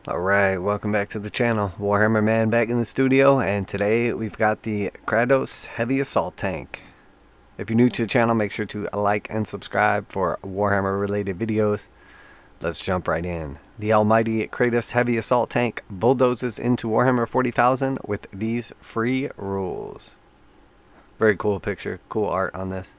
Alright, welcome back to the channel. Warhammer Man back in the studio, and today we've got the Kratos Heavy Assault Tank. If you're new to the channel, make sure to like and subscribe for Warhammer related videos. Let's jump right in. The almighty Kratos Heavy Assault Tank bulldozes into Warhammer 40,000 with these free rules. Very cool picture, cool art on this.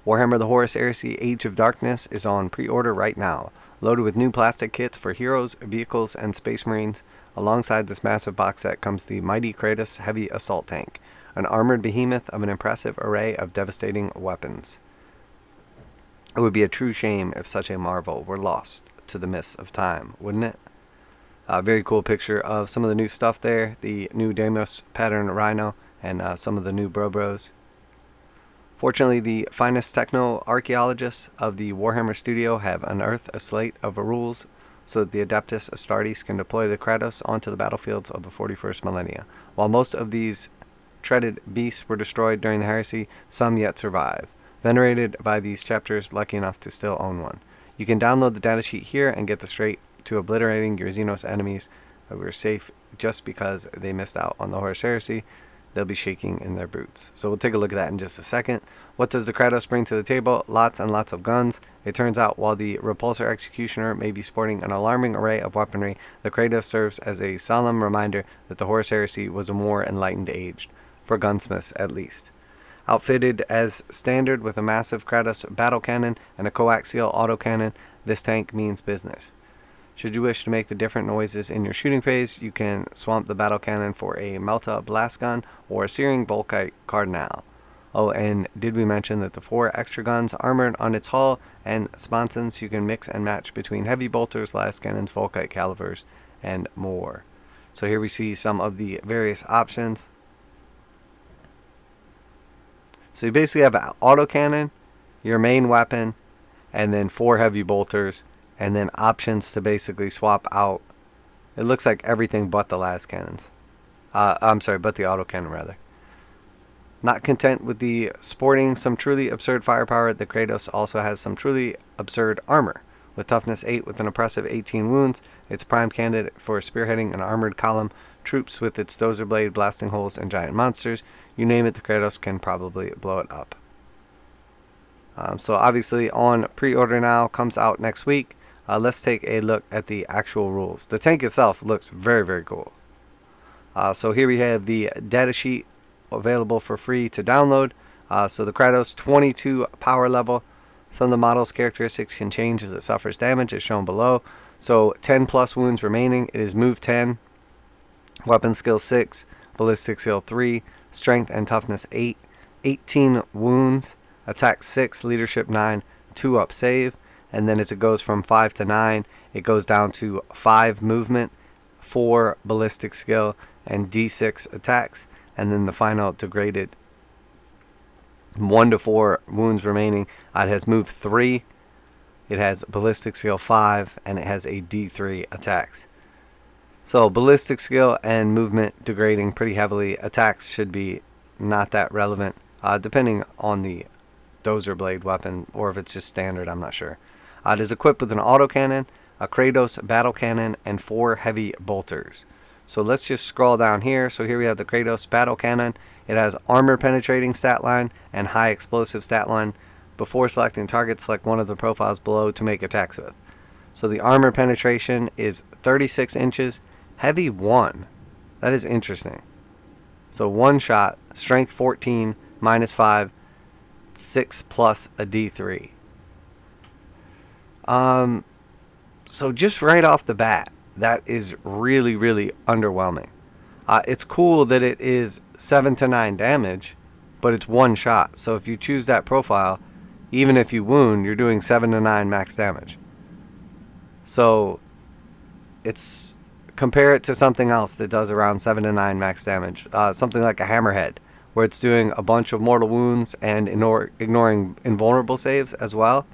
Warhammer the Horus Heresy Age of Darkness is on pre-order right now, loaded with new plastic kits for heroes, vehicles, and space marines. Alongside this massive box set comes the mighty Kratos Heavy Assault Tank, an armored behemoth of an impressive array of devastating weapons. It would be a true shame if such a marvel were lost to the mists of time, wouldn't it? A very cool picture of some of the new stuff there, the new Deimos pattern Rhino, and some of the new Bros. Fortunately, the finest techno-archaeologists of the Warhammer studio have unearthed a slate of rules so that the Liber Astartes can deploy the Kratos onto the battlefields of the 41st millennia. While most of these treaded beasts were destroyed during the heresy, some yet survive. Venerated by these chapters, lucky enough to still own one. You can download the datasheet here and get the straight to obliterating your Xenos enemies who were safe just because they missed out on the Horus Heresy. They'll be shaking in their boots. So we'll take a look at that in just a second. What does the Kratos bring to the table? Lots and lots of guns. It turns out while the Repulsor Executioner may be sporting an alarming array of weaponry, the Kratos serves as a solemn reminder that the Horus Heresy was a more enlightened age, for gunsmiths at least. Outfitted as standard with a massive Kratos battle cannon and a coaxial autocannon, this tank means business. Should you wish to make the different noises in your shooting phase, you can swamp the battle cannon for a Melta blast gun or a Searing Volkite Cardinal. Oh, and did we mention that the 4 extra guns armored on its hull and sponsons you can mix and match between heavy bolters, las cannons, Volkite calibers, and more. So here we see some of the various options. So you basically have an autocannon, your main weapon, and then 4 heavy bolters, and then options to basically swap out. It looks like everything but the las cannons. But the autocannon rather. Not content with the sporting some truly absurd firepower, the Kratos also has some truly absurd armor. With toughness 8 with an impressive 18 wounds, it's prime candidate for spearheading an armored column, troops with its dozer blade, blasting holes, and giant monsters. You name it, the Kratos can probably blow it up. So obviously on pre-order now, comes out next week. Let's take a look at the actual rules. The tank itself looks very, very cool. So here we have the datasheet available for free to download. So the Kratos 22 power level. Some of the model's characteristics can change as it suffers damage as shown below. So 10 plus wounds remaining. It is move 10, weapon skill 6, ballistic skill 3, strength and toughness 8, 18 wounds, attack 6, leadership 9, 2 up save. And then as it goes from 5 to 9, it goes down to 5 movement, 4 ballistic skill, and D6 attacks. And then the final degraded 1 to 4 wounds remaining. It has move 3, it has ballistic skill 5, and it has a D3 attacks. So ballistic skill and movement degrading pretty heavily. Attacks should be not that relevant, depending on the dozer blade weapon, or if it's just standard, I'm not sure. It is equipped with an autocannon, a Kratos battle cannon, and 4 heavy bolters. So let's just scroll down here. So here we have the Kratos battle cannon. It has armor penetrating stat line and high explosive stat line. Before selecting target, select one of the profiles below to make attacks with. So the armor penetration is 36 inches, heavy 1. That is interesting. So 1 shot, strength 14, minus 5, 6 plus a D3. So just right off the bat, that is really, really underwhelming. It's cool that it is 7 to 9 damage, but it's 1 shot. So if you choose that profile, even if you wound, you're doing 7 to 9 max damage. So it's compare it to something else that does around 7 to 9 max damage. Something like a Hammerhead, where it's doing a bunch of mortal wounds and ignoring invulnerable saves as well.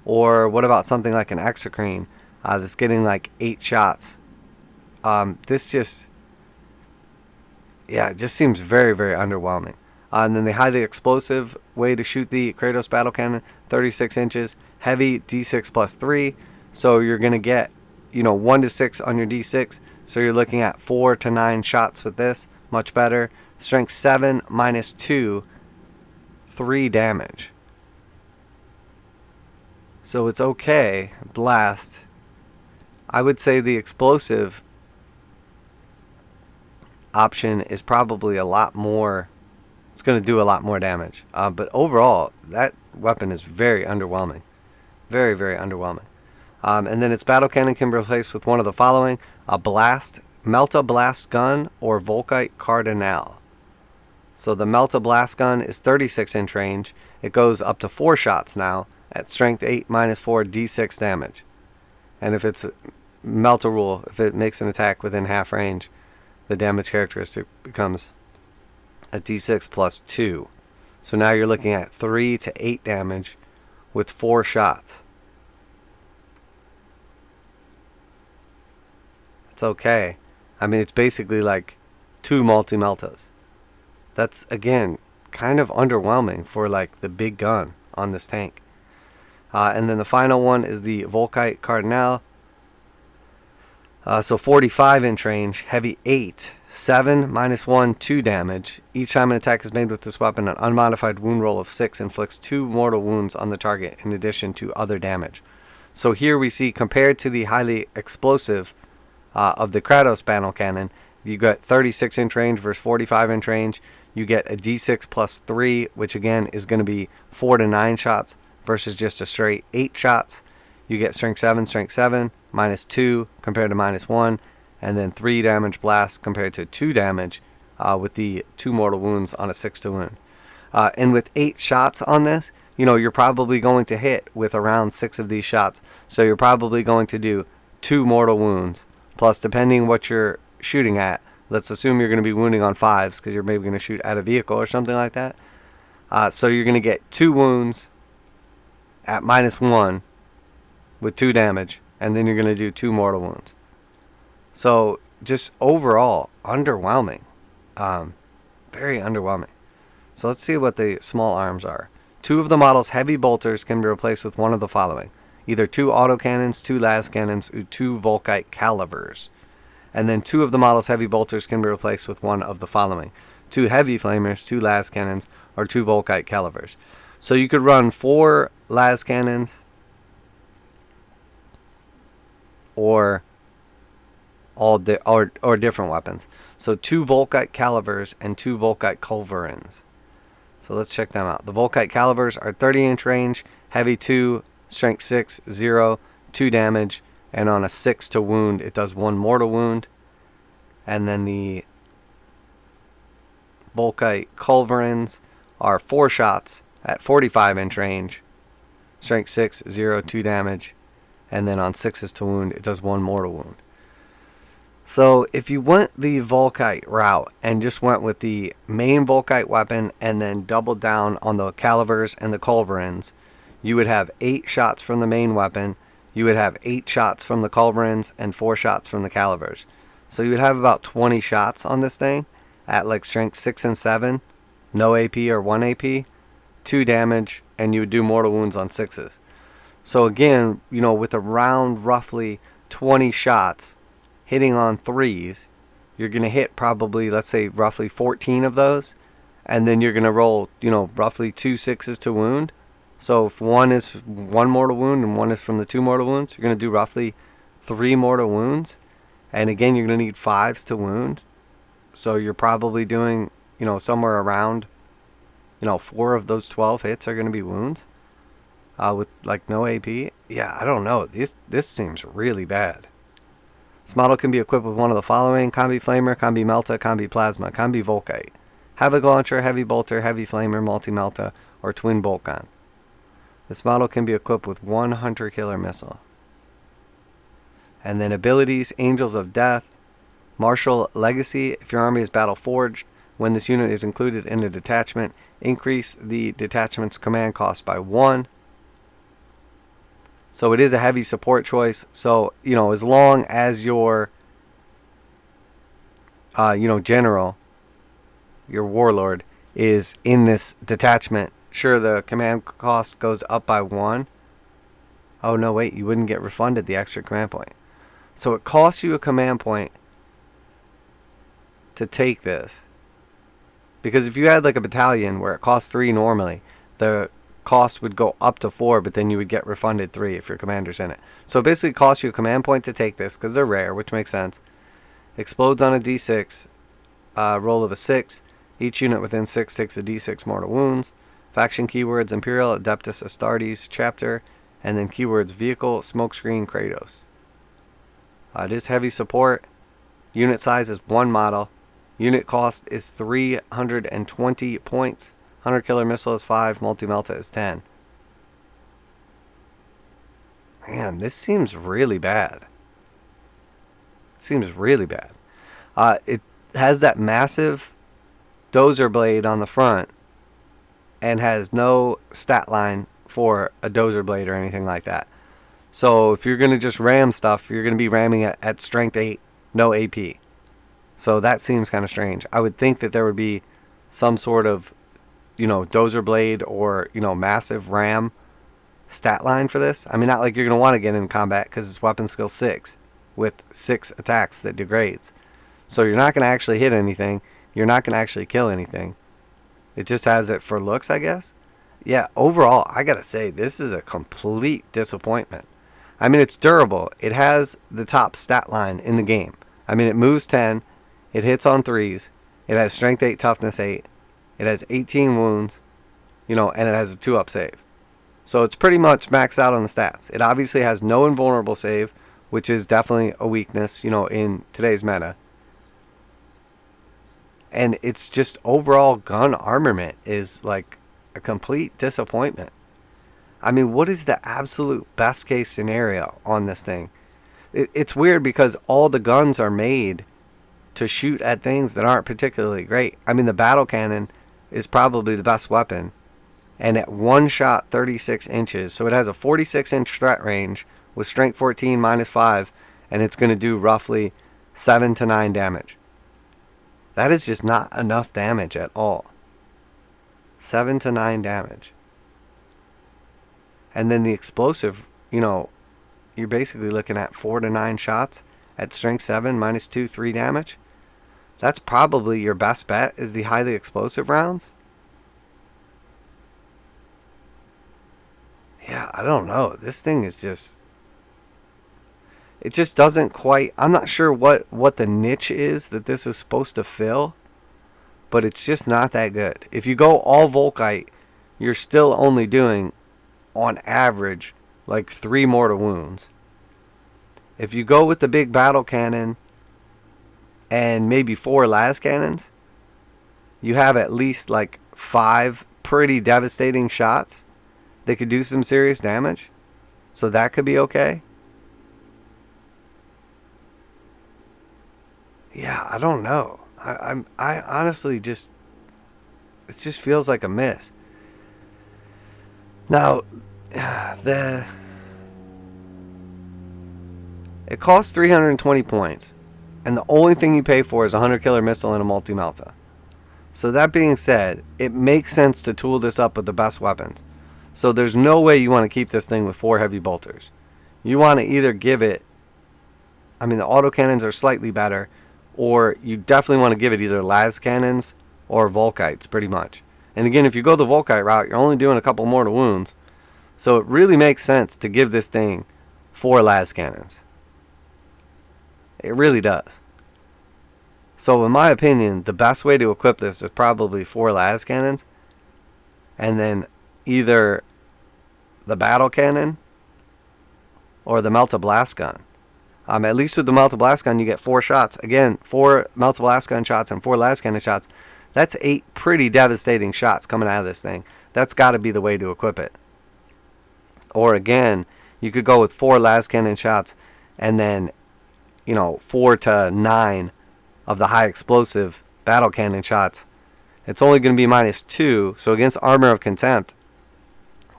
Or what about something like an Exocrine that's getting like 8 shots? This just seems very, very underwhelming. And then the highly explosive way to shoot the Kratos battle cannon, 36 inches, heavy, D6 plus 3. So you're going to get 1 to 6 on your D6. So you're looking at 4 to 9 shots with this. Much better. Strength 7 minus 2, 3 damage. So it's okay. Blast. I would say the explosive option is probably a lot more. It's going to do a lot more damage. But overall, that weapon is very underwhelming. Very, very underwhelming. And then its battle cannon can be replaced with one of the following: a Melta Blast Gun or Volkite Cardinal. So the Melta Blast Gun is 36-inch range. It goes up to 4 shots now at strength 8 minus 4 d6 damage. And if it's Melta rule, if it makes an attack within half range, the damage characteristic becomes a d6 plus 2. So now you're looking at 3 to 8 damage with 4 shots. It's okay. I mean, it's basically like 2 multi-meltas. That's, again, kind of underwhelming for like the big gun on this tank. And then the final one is the Volkite Cardinal. So 45-inch range, heavy 8, 7 minus 1, 2 damage. Each time an attack is made with this weapon, an unmodified wound roll of 6 inflicts 2 mortal wounds on the target in addition to other damage. So here we see, compared to the highly explosive of the Kratos battle cannon, you got 36-inch range versus 45-inch range. You get a d6 plus 3, which again is going to be 4 to 9 shots versus just a straight 8 shots. You get strength 7, minus 2 compared to minus 1, and then 3 damage blast compared to 2 damage with the 2 mortal wounds on a 6 to wound. And with 8 shots on this, you're probably going to hit with around 6 of these shots. So you're probably going to do 2 mortal wounds. Plus, depending what you're shooting at, let's assume you're going to be wounding on 5s because you're maybe going to shoot at a vehicle or something like that. So you're going to get 2 wounds at minus 1 with 2 damage, and then you're going to do 2 mortal wounds. So just overall, underwhelming. Very underwhelming. So let's see what the small arms are. 2 of the model's heavy bolters can be replaced with one of the following: either 2 autocannons, 2 las cannons, or 2 Volkite calibers. And then 2 of the model's heavy bolters can be replaced with one of the following: 2 heavy flamers, 2 las cannons, or 2 Volkite calibers. So you could run 4 las cannons or or different weapons. So 2 Volkite calibers and 2 Volkite culverins. So let's check them out. The Volkite calibers are 30-inch range, heavy 2, strength 6, 0, 2 damage, and on a 6 to wound, it does 1 mortal wound. And then the Volkite culverins are 4 shots at 45-inch range, strength 6, 0, 2 damage, and then on 6s to wound, it does 1 mortal wound. So if you went the Volkite route and just went with the main Volkite weapon and then doubled down on the calibers and the culverins, you would have 8 shots from the main weapon, you would have 8 shots from the culverins, and 4 shots from the calibers. So you would have about 20 shots on this thing at like strength 6 and 7, no AP or 1 AP, 2 damage, and you would do mortal wounds on 6s. So again, with around roughly 20 shots hitting on 3s, you're going to hit probably, let's say, roughly 14 of those, and then you're going to roll, roughly 2 6s to wound. So if one is 1 mortal wound and one is from the 2 mortal wounds, you're going to do roughly 3 mortal wounds. And again, you're going to need 5s to wound. So you're probably doing, somewhere around, 4 of those 12 hits are going to be wounds with like no AP. Yeah, I don't know. This seems really bad. This model can be equipped with one of the following: Combi Flamer, Combi Melta, Combi Plasma, Combi Volkite, Havoc Launcher, Heavy Bolter, Heavy Flamer, Multi-Melta, or Twin Bolt Gun. This model can be equipped with 1 Hunter Killer Missile. And then abilities: Angels of Death, Martial Legacy. If your army is battle forged, when this unit is included in a detachment, increase the detachment's command cost by 1. So it is a heavy support choice. So, as long as your, general, your warlord, is in this detachment, sure, the command cost goes up by 1. Oh, no, wait, you wouldn't get refunded the extra command point. So it costs you a command point to take this. Because if you had like a battalion where it costs 3 normally, the cost would go up to 4, but then you would get refunded 3 if your commander's in it. So it basically costs you a command point to take this because they're rare, which makes sense. Explodes on a d6, roll of a 6. Each unit within 6 takes a d6 mortal wounds. Faction keywords Imperial, Adeptus Astartes, Chapter, and then keywords Vehicle, Smokescreen, Kratos. It is heavy support. Unit size is 1 model. Unit cost is 320 points. Hunter Killer Missile is 5. Multi-Melta is 10. Man, this seems really bad. It seems really bad. It has that massive dozer blade on the front and has no stat line for a dozer blade or anything like that. So if you're going to just ram stuff, you're going to be ramming it at strength 8, no AP. So that seems kind of strange. I would think that there would be some sort of, dozer blade or, massive ram stat line for this. I mean, not like you're going to want to get in combat because it's weapon skill 6 with 6 attacks that degrades. So you're not going to actually hit anything. You're not going to actually kill anything. It just has it for looks, I guess. Yeah, overall, I got to say, this is a complete disappointment. I mean, it's durable. It has the top stat line in the game. I mean, it moves 10. It hits on 3s. It has strength 8, toughness 8. It has 18 wounds, and it has a 2-up save. So it's pretty much maxed out on the stats. It obviously has no invulnerable save, which is definitely a weakness, in today's meta. And it's just overall gun armament is like a complete disappointment. I mean, what is the absolute best case scenario on this thing? It's weird because all the guns are made to shoot at things that aren't particularly great. I mean, the battle cannon is probably the best weapon. And at one shot, 36 inches. So it has a 46-inch threat range with strength 14 minus 5. And it's going to do roughly 7 to 9 damage. That is just not enough damage at all. 7 to 9 damage. And then the explosive, you're basically looking at 4 to 9 shots at strength 7 minus 2, 3 damage. That's probably your best bet is the highly explosive rounds. Yeah, I don't know. This thing is just... It just doesn't quite... I'm not sure what the niche is that this is supposed to fill. But it's just not that good. If you go all Volkite, you're still only doing, on average, like 3 mortal wounds. If you go with the big battle cannon and maybe 4 las cannons, you have at least like 5 pretty devastating shots that could do some serious damage. So that could be okay. Yeah, I don't know. I honestly just... It just feels like a miss. Now, it costs 320 points. And the only thing you pay for is a Hunter Killer Missile and a Multi-Melta. So that being said, it makes sense to tool this up with the best weapons. So there's no way you want to keep this thing with 4 heavy bolters. You want to either give it... I mean, the autocannons are slightly better. Or you definitely want to give it either las cannons or Volkites, pretty much. And again, if you go the Volkite route, you're only doing a couple mortal wounds. So it really makes sense to give this thing 4 las cannons. It really does. So in my opinion, the best way to equip this is probably 4 las cannons. And then either the battle cannon or the Melta Blast Gun. At least with the Melta Blast Gun, you get 4 shots. Again, 4 Melta Blast Gun shots and 4 las cannon shots. That's 8 pretty devastating shots coming out of this thing. That's got to be the way to equip it. Or again, you could go with 4 las cannon shots and then, 4 to 9 of the high explosive battle cannon shots. It's only going to be minus 2. So against Armor of Contempt,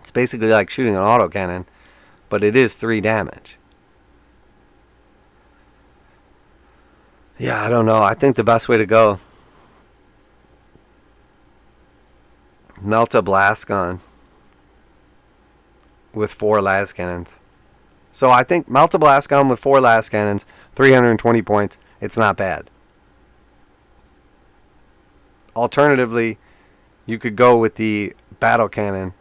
it's basically like shooting an autocannon, but it is 3 damage. Yeah, I don't know. I think the best way to go, Melta Blast Gun with 4 las cannons. So I think Melta Blast Gun with 4 las cannons, 320 points, it's not bad. Alternatively, you could go with the battle cannon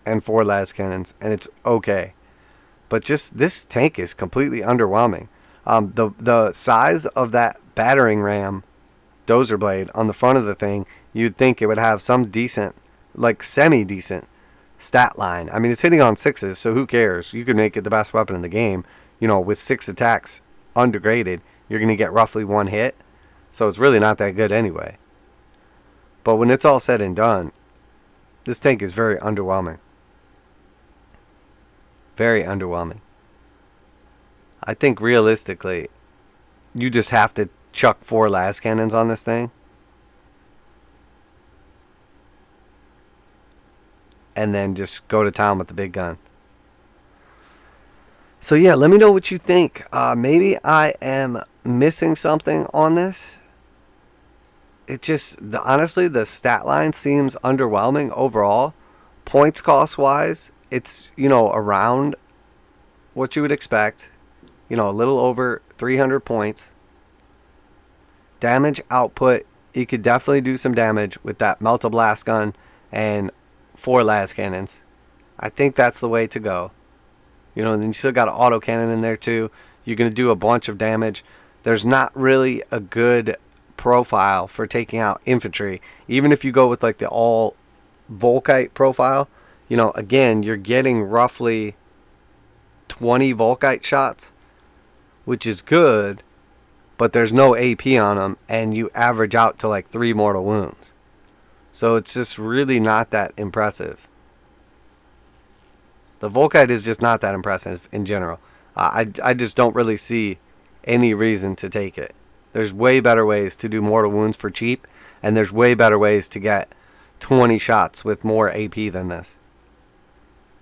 and 4 las cannons, and it's okay. But just this tank is completely underwhelming. The size of that battering ram dozer blade on the front of the thing, you'd think it would have some decent, like semi-decent stat line. I mean, it's hitting on 6s, so who cares? You could make it the best weapon in the game. You know, with 6 attacks undegraded, you're going to get roughly 1 hit. So it's really not that good anyway. But when it's all said and done, this tank is very underwhelming. Very underwhelming. I think realistically, you just have to chuck 4 las cannons on this thing. And then just go to town with the big gun. So yeah, let me know what you think. Maybe I am missing something on this. It just, honestly, the stat line seems underwhelming overall. Points cost wise, it's, you know, around what you would expect. You know, a little over 300 points. Damage output, you could definitely do some damage with that Melta Blast Gun and 4 las cannons. I think that's the way to go. You know, and then you still got an auto cannon in there too. You're going to do a bunch of damage. There's not really a good profile for taking out infantry. Even if you go with like the all Volkite profile, you know, again, you're getting roughly 20 Volkite shots, which is good, but there's no AP on them, and you average out to like 3 mortal wounds. So it's just really not that impressive. The Volkite is just not that impressive in general. I just don't really see any reason to take it. There's way better ways to do mortal wounds for cheap, and there's way better ways to get 20 shots with more AP than this.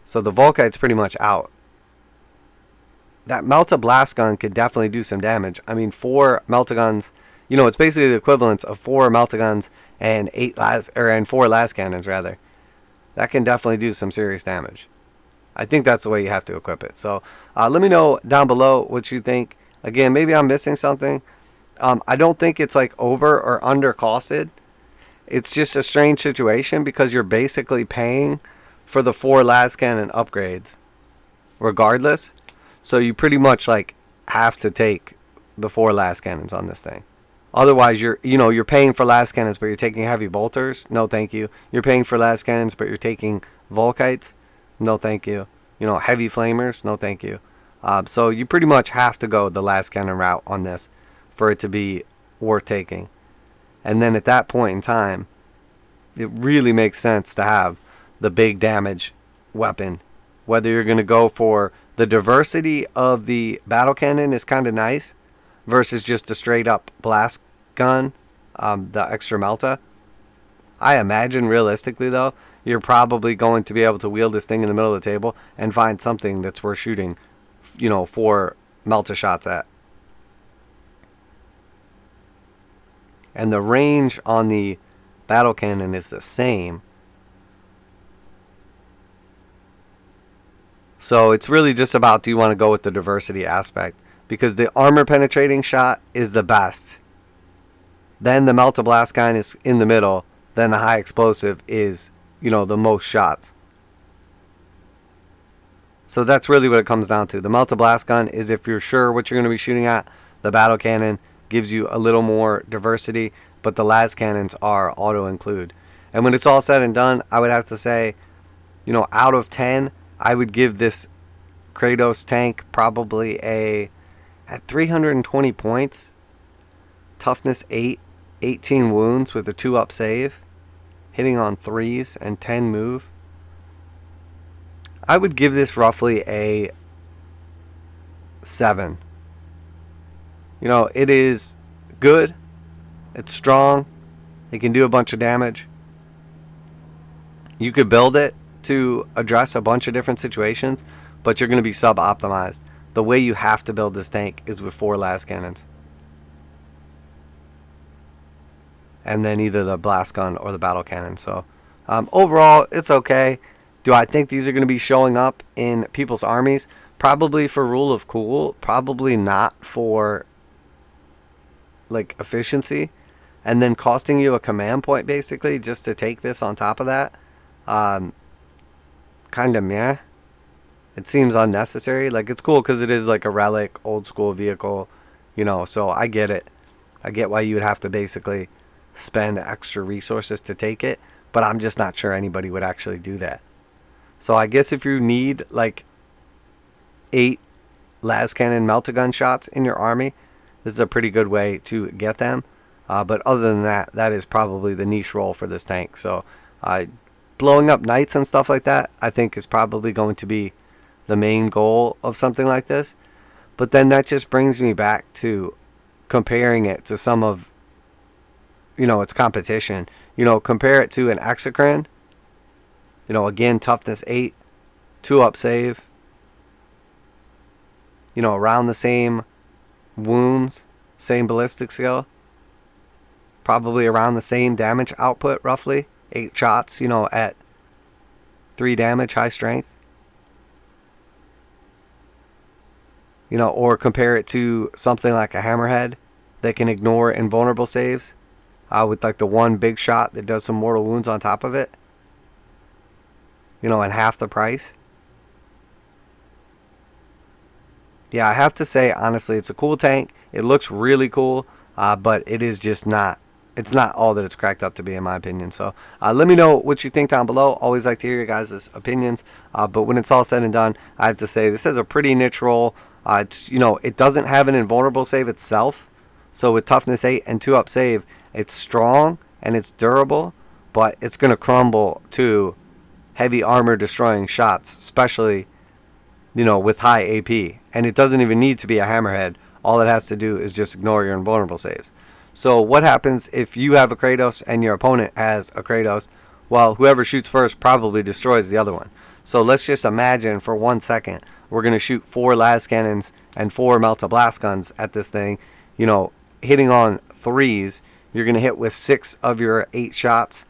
So the Volkite's pretty much out. That Melta Blast Gun could definitely do some damage. I mean, 4 Melta Guns, you know, it's basically the equivalent of 4 Melta Guns and 4 las cannons rather. That can definitely do some serious damage. I think that's the way you have to equip it. So let me know down below what you think. Again, maybe I'm missing something. I don't think it's like over or under costed. It's just a strange situation because you're basically paying for the 4 las cannon upgrades regardless. So you pretty much like have to take the 4 las cannons on this thing. Otherwise, you're paying for las cannons, but you're taking heavy bolters. No, thank you. You're paying for las cannons, but you're taking Volkites. No, thank you. You know, heavy flamers. No, thank you. So you pretty much have to go the las cannon route on this for it to be worth taking. And then at that point in time, it really makes sense to have the big damage weapon. Whether you're going to go for the diversity of the battle cannon is kind of nice versus just a straight up blast gun, the extra Melta. I imagine realistically though, you're probably going to be able to wield this thing in the middle of the table and find something that's worth shooting, you know, 4 Melta shots at. And the range on the battle cannon is the same. So it's really just about, do you want to go with the diversity aspect? Because the armor penetrating shot is the best. Then the Melta Blast Gun is in the middle. Then the high explosive is, you know, the most shots. So that's really what it comes down to. The Melta Blast Gun is if you're sure what you're going to be shooting at. The battle cannon gives you a little more diversity, but the las cannons are auto include. And when it's all said and done, I would have to say, you know, out of 10, I would give this Kratos tank probably at 320 points, toughness 8, 18 wounds with a 2-up save, hitting on 3s and 10 move. I would give this roughly a 7. You know, it is good. It's strong. It can do a bunch of damage. You could build it to address a bunch of different situations, but you're going to be sub-optimized. The way you have to build this tank is with 4 las cannons. And then either the blast gun or the battle cannon. So overall, it's okay. Do I think these are going to be showing up in people's armies? Probably for rule of cool, probably not for like efficiency, and then costing you a command point basically just to take this on top of that. Kind of meh. It seems unnecessary. Like, it's cool because it is like a relic, old school vehicle, you know, so I get it. I get why you would have to basically spend extra resources to take it, but I'm just not sure anybody would actually do that. So I guess if you need like 8 las cannon meltagun shots in your army, this is a pretty good way to get them. But other than that, that is probably the niche role for this tank. So blowing up knights and stuff like that, I think is probably going to be the main goal of something like this. But then that just brings me back to comparing it to some of, you know, its competition. You know, compare it to an Exocrine. You know, again, toughness 8, 2-up save. You know, around the same wounds, same ballistic skill. Probably around the same damage output, roughly. 8 shots, you know, at 3 damage, high strength. You know, or compare it to something like a Hammerhead that can ignore invulnerable saves with like the one big shot that does some mortal wounds on top of it. You know, and half the price. Yeah, I have to say, honestly, it's a cool tank. It looks really cool, but it is just not. It's not all that it's cracked up to be, in my opinion. So let me know what you think down below. Always like to hear your guys' opinions. But when it's all said and done, I have to say this is a pretty niche role. It's, you know, it doesn't have an invulnerable save itself. So with toughness 8 and 2-up save, it's strong and it's durable, but it's going to crumble to heavy armor destroying shots, especially, you know, with high AP. And it doesn't even need to be a Hammerhead. All it has to do is just ignore your invulnerable saves. So what happens if you have a Kratos and your opponent has a Kratos? Well, whoever shoots first probably destroys the other one. So let's just imagine for 1 second we're going to shoot 4 las cannons and 4 melta blast guns at this thing. You know, hitting on 3s, you're going to hit with 6 of your 8 shots.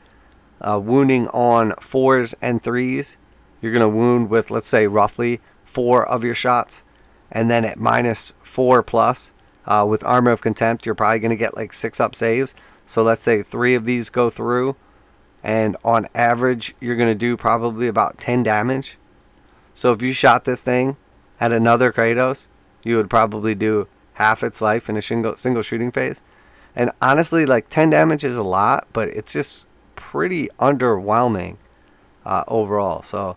Wounding on 4s and 3s, you're going to wound with, let's say, roughly 4 of your shots. And then at minus 4 plus, with Armor of Contempt, you're probably going to get like 6-up saves. So let's say 3 of these go through. And on average, you're going to do probably about 10 damage. So if you shot this thing at another Kratos, you would probably do half its life in a single shooting phase. And honestly, like 10 damage is a lot, but it's just pretty underwhelming overall. So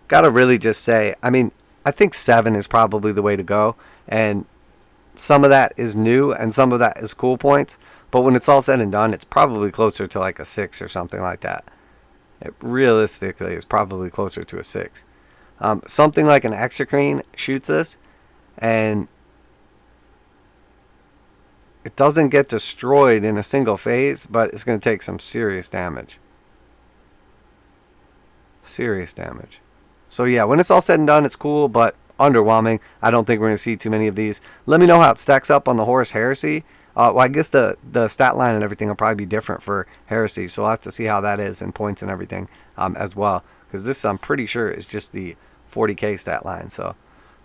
gotta really just say, I mean, I think 7 is probably the way to go. And some of that is new and some of that is cool points. But when it's all said and done, it's probably closer to like a 6 or something like that. It realistically is probably closer to a 6. Something like an Exocrine shoots this, and it doesn't get destroyed in a single phase, but it's going to take some serious damage. Serious damage. So yeah, when it's all said and done, it's cool, but underwhelming. I don't think we're going to see too many of these. Let me know how it stacks up on the Horus Heresy. Well, I guess the stat line and everything will probably be different for Heresy, so we'll have to see how that is and points and everything as well. Because this, I'm pretty sure, is just the 40k stat line. So,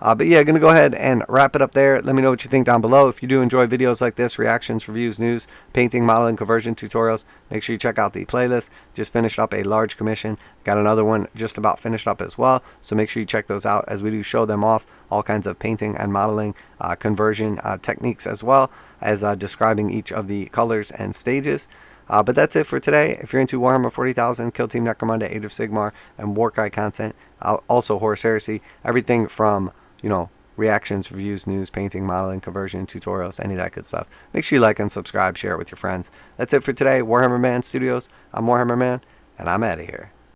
but yeah, going to go ahead and wrap it up there. Let me know what you think down below. If you do enjoy videos like this, reactions, reviews, news, painting, modeling, conversion tutorials, make sure you check out the playlist. Just finished up a large commission. Got another one just about finished up as well. So make sure you check those out as we do show them off. All kinds of painting and modeling, conversion techniques, as well as describing each of the colors and stages. But that's it for today. If you're into Warhammer 40,000, Kill Team Necromunda, Age of Sigmar, and warcry content, also Horus Heresy, everything from, you know, reactions, reviews, news, painting, modeling, conversion, tutorials, any of that good stuff. Make sure you like and subscribe, share it with your friends. That's it for today. Warhammer Man Studios. I'm Warhammer Man, and I'm out of here.